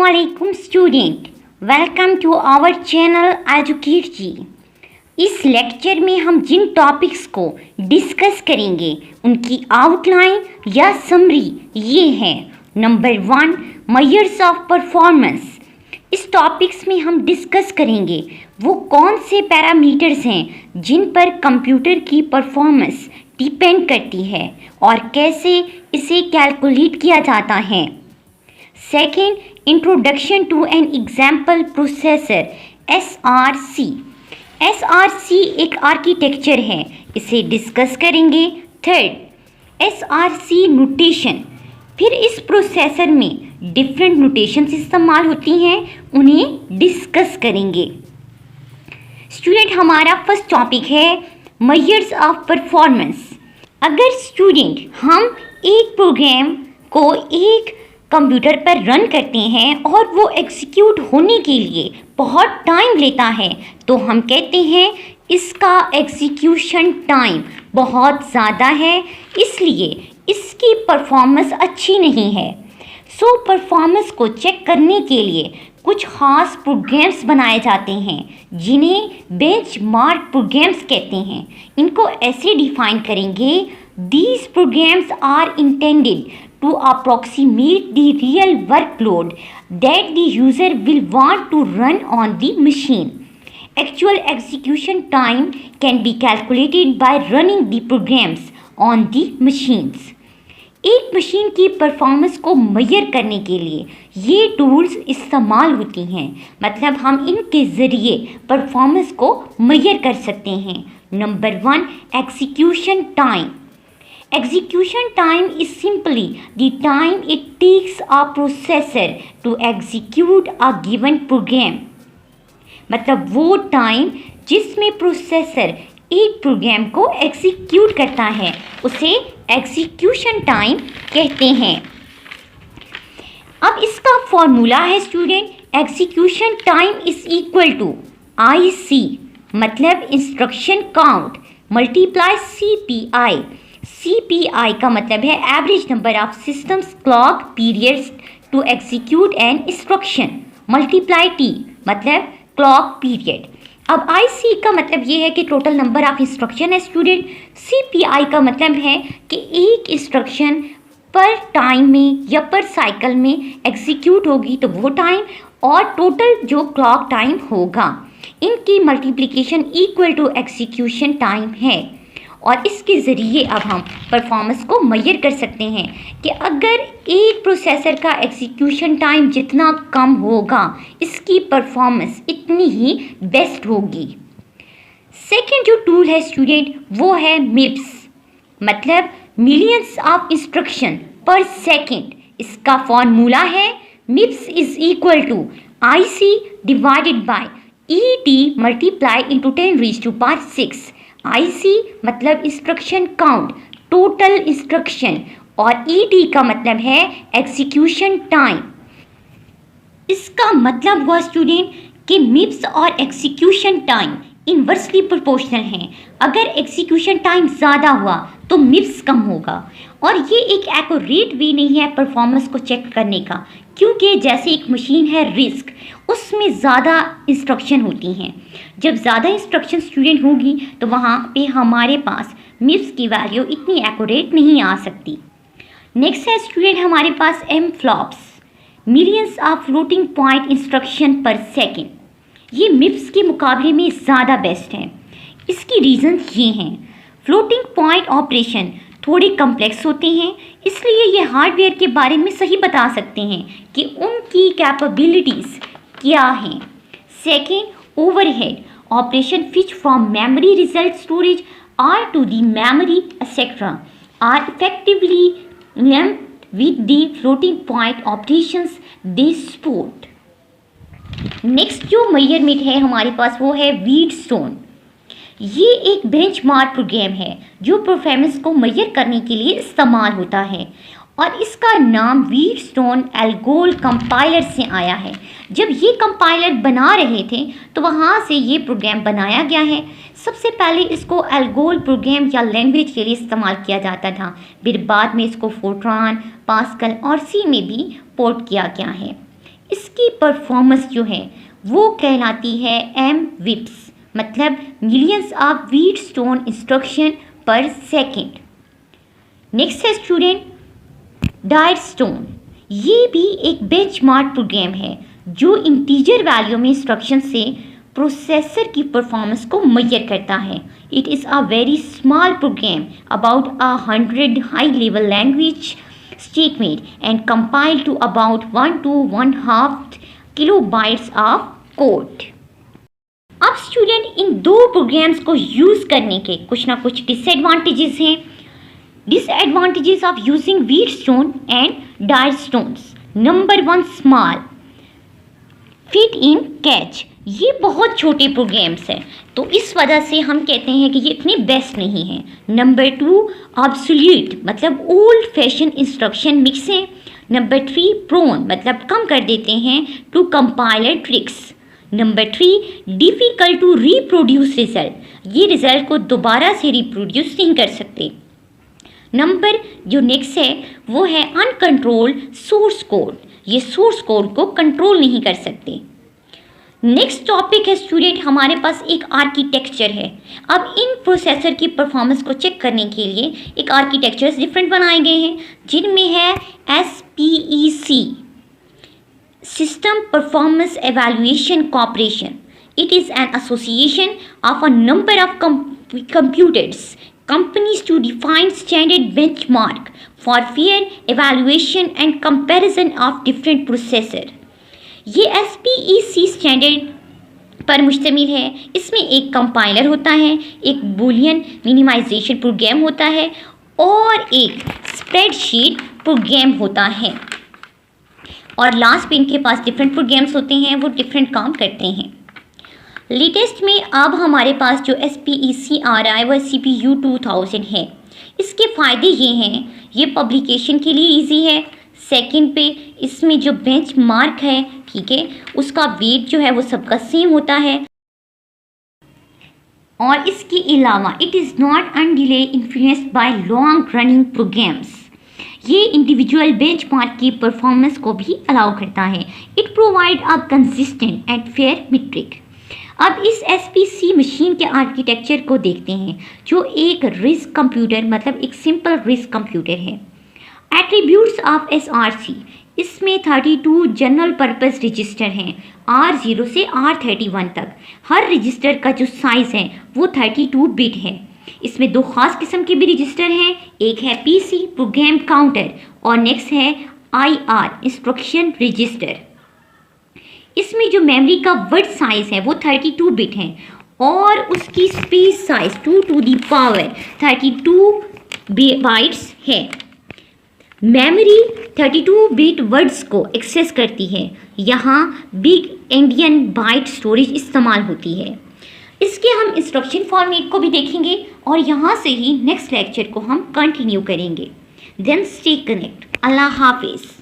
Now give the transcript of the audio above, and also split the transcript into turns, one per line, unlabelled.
अस्सलामुअलैकुम student, welcome to our channel educate ji. इस लेक्चर में हम जिन टॉपिक्स को डिस्कस करेंगे उनकी आउटलाइन या समरी ये है। Number 1, measures of performance. इस टॉपिक्स में हम डिस्कस करेंगे वो कौन से पैरामीटर्स हैं जिन पर कंप्यूटर की परफॉर्मेंस डिपेंड करती है और कैसे इसे कैलकुलेट किया जाता है। Second, introduction to an example processor SRC। SRC एक आर्किटेक्चर है, इसे डिस्कस करेंगे। Third, SRC notation. फिर इस प्रोसेसर में डिफरेंट नोटेशंस इस्तेमाल होती हैं, उन्हें डिस्कस करेंगे। स्टूडेंट, हमारा फर्स्ट टॉपिक है मेजर्स ऑफ परफॉर्मेंस। अगर स्टूडेंट हम एक प्रोग्राम को एक कंप्यूटर पर रन करते हैं और वो एग्जीक्यूट होने के लिए बहुत टाइम लेता है तो हम कहते हैं इसका एग्जीक्यूशन टाइम बहुत ज़्यादा है, इसलिए इसकी परफॉर्मेंस अच्छी नहीं है। सो परफॉर्मेंस को चेक करने के लिए कुछ खास प्रोग्राम्स बनाए जाते हैं जिन्हें बेंचमार्क प्रोग्राम्स कहते हैं। इनको ऐसे डिफाइन करेंगे, these programs are intended to approximate the real workload that the user will want to run on the machine. Actual execution time can be calculated by running the programs on the machines. एक machine की performance को major करने के लिए ये tools इस्तेमाल होती हैं, मतलब हम इनके ज़रिए परफॉर्मेंस को मेजर कर सकते हैं। Number 1, execution time. Execution time is simply the time it takes a processor to execute a given program. मतलब वो टाइम जिसमें प्रोसेसर एक प्रोग्राम को एग्जीक्यूट करता है उसे एग्जीक्यूशन टाइम कहते हैं। अब इसका फॉर्मूला है student, execution time is equal to IC मतलब instruction count multiply CPI। CPI का मतलब है average number of systems clock periods to execute an instruction, multiply T मतलब क्लॉक पीरियड। अब IC का मतलब ये है कि टोटल नंबर ऑफ इंस्ट्रक्शन है स्टूडेंट। CPI का मतलब है कि एक इंस्ट्रक्शन पर टाइम में या पर साइकिल में एग्जीक्यूट होगी तो वो टाइम और टोटल जो क्लॉक टाइम होगा, इनकी multiplication equal to execution time है। और इसके ज़रिए अब हम परफॉर्मेंस को मेजर कर सकते हैं कि अगर एक प्रोसेसर का एग्जीक्यूशन टाइम जितना कम होगा इसकी परफॉर्मेंस इतनी ही बेस्ट होगी। सेकंड जो टूल है स्टूडेंट वो है MIPS मतलब millions of instruction per second. इसका फॉर्मूला है MIPS is equal to IC divided by ET multiply into 10⁻⁶। IC मतलब इंस्ट्रक्शन काउंट, टोटल इंस्ट्रक्शन, और ET का मतलब है एग्जीक्यूशन टाइम। इसका मतलब हुआ स्टूडेंट कि MIPS और एग्जीक्यूशन टाइम इन्वर्सली प्रोपोर्शनल हैं। अगर एग्जीक्यूशन टाइम ज़्यादा हुआ तो MIPS कम होगा। और ये एक एक्यूरेट वे नहीं है परफॉर्मेंस को चेक करने का, क्योंकि जैसे एक मशीन है रिस्क, उसमें ज़्यादा इंस्ट्रक्शन होती हैं। जब ज़्यादा इंस्ट्रक्शन स्टूडेंट होगी तो वहाँ पे हमारे पास MIPS की वैल्यू इतनी एक्यूरेट नहीं आ सकती। नेक्स्ट है स्टूडेंट हमारे पास MFLOPS millions of floating point instruction per second. ये MIPS के मुकाबले में ज़्यादा बेस्ट है। इसकी रीज़न ये हैं, फ्लोटिंग पॉइंट ऑपरेशन थोड़े कम्प्लेक्स होते हैं, इसलिए ये हार्डवेयर के बारे में सही बता सकते हैं कि उनकी कैपेबिलिटीज़ क्या हैं। Second, overhead operation which from memory result storage or to the memory etc. are effectively linked with the floating point operations they support. Next जो मेजरमेंट है हमारे पास वो है व्हीटस्टोन। ये एक बेंचमार्क प्रोग्राम है जो परफॉर्मेंस को मेजर करने के लिए इस्तेमाल होता है और इसका नाम व्हीटस्टोन एल्गोल कंपाइलर से आया है। जब ये कंपाइलर बना रहे थे तो वहाँ से ये प्रोग्राम बनाया गया है। सबसे पहले इसको एल्गोल प्रोग्राम या लैंग्वेज के लिए इस्तेमाल किया जाता था, फिर बाद में इसको फोर्ट्रान, पास्कल और C में भी पोर्ट किया गया है। इसकी परफॉर्मेंस जो है वो कहलाती है MWIPS, मतलब millions of Whetstone instruction per second. Next है स्टूडेंट डायटस्टोन। ये भी एक बेंचमार्क प्रोग्राम है जो इंटीजर वैल्यू में इंस्ट्रक्शन से प्रोसेसर की परफॉर्मेंस को मेजर करता है। It is a very small program about 100 high level language statement and compiled to about 1 to 1/2 kilobytes of code। अब स्टूडेंट इन दो प्रोग्राम्स को यूज़ करने के कुछ ना कुछ डिसएडवांटेजेस हैं। Disadvantages of using whetstone and dhrystones. Number 1, small fit in cache. ये बहुत छोटे प्रोग्राम्स हैं तो इस वजह से हम कहते हैं कि ये इतने बेस्ट नहीं हैं। नंबर 2, ऑब्सोल्यूट, मतलब ओल्ड फैशन इंस्ट्रक्शन मिक्स हैं। नंबर 3, प्रोन, मतलब कम कर देते हैं to compiler tricks. Number 3, difficult to reproduce result, ये रिजल्ट को दोबारा से रिप्रोड्यूस नहीं कर सकते। नंबर जो नेक्स्ट है वो है अनकंट्रोल्ड सोर्स कोड, ये सोर्स कोड को कंट्रोल नहीं कर सकते। नेक्स्ट टॉपिक है स्टूडेंट, हमारे पास एक आर्किटेक्चर है। अब इन प्रोसेसर की परफॉर्मेंस को चेक करने के लिए एक आर्किटेक्चर्स डिफरेंट बनाए गए हैं, जिनमें है SPEC, system performance evaluation corporation. It is an association of a number of computers companies to define standard benchmark for fair evaluation and comparison of different processor। ये SPEC स्टैंडर्ड पर मुश्तमिल है। इसमें एक कंपाइलर होता है, एक बूलियन मिनिमाइजेशन प्रोग्राम होता है और एक स्प्रेडशीट प्रोग्राम होता है। और लास्ट पे इनके पास डिफरेंट प्रोग्राम्स होते हैं, वो डिफरेंट काम करते हैं। लेटेस्ट में अब हमारे पास जो SPEC आ रहा है वह CPU 2000 है। इसके फ़ायदे ये हैं, ये पब्लिकेशन के लिए इजी है। सेकंड पे इसमें जो बेंचमार्क है, ठीक है, उसका वेट जो है वो सबका सेम होता है। और इसके अलावा it is not unduly influenced by long running programs. ये इंडिविजुअल बेंचमार्क की परफॉर्मेंस को भी अलाउ करता है। It provide a consistent and fair metric. अब इस SPEC मशीन के आर्किटेक्चर को देखते हैं, जो एक रिस्क कंप्यूटर, मतलब एक सिंपल रिस्क कंप्यूटर है। एट्रीब्यूट्स ऑफ SRC, इसमें 32 जनरल पर्पस रजिस्टर हैं, R0 से R31 तक। हर रजिस्टर का जो साइज़ है वो 32 बिट है। इसमें दो ख़ास किस्म के भी रजिस्टर हैं, एक है PC प्रोग्राम काउंटर और नेक्स्ट है IR इंस्ट्रक्शन रजिस्टर। इसमें जो मेमोरी का वर्ड साइज़ है वो 32 बिट है और उसकी space size 2 to the power 32 bytes है। मेमोरी 32 बिट वर्ड्स को एक्सेस करती है। यहाँ बिग एंडियन बाइट स्टोरेज इस्तेमाल होती है। इसके हम इंस्ट्रक्शन फॉर्मेट को भी देखेंगे और यहाँ से ही नेक्स्ट लेक्चर को हम कंटिन्यू करेंगे। Then stay connect. अल्लाह हाफिज़।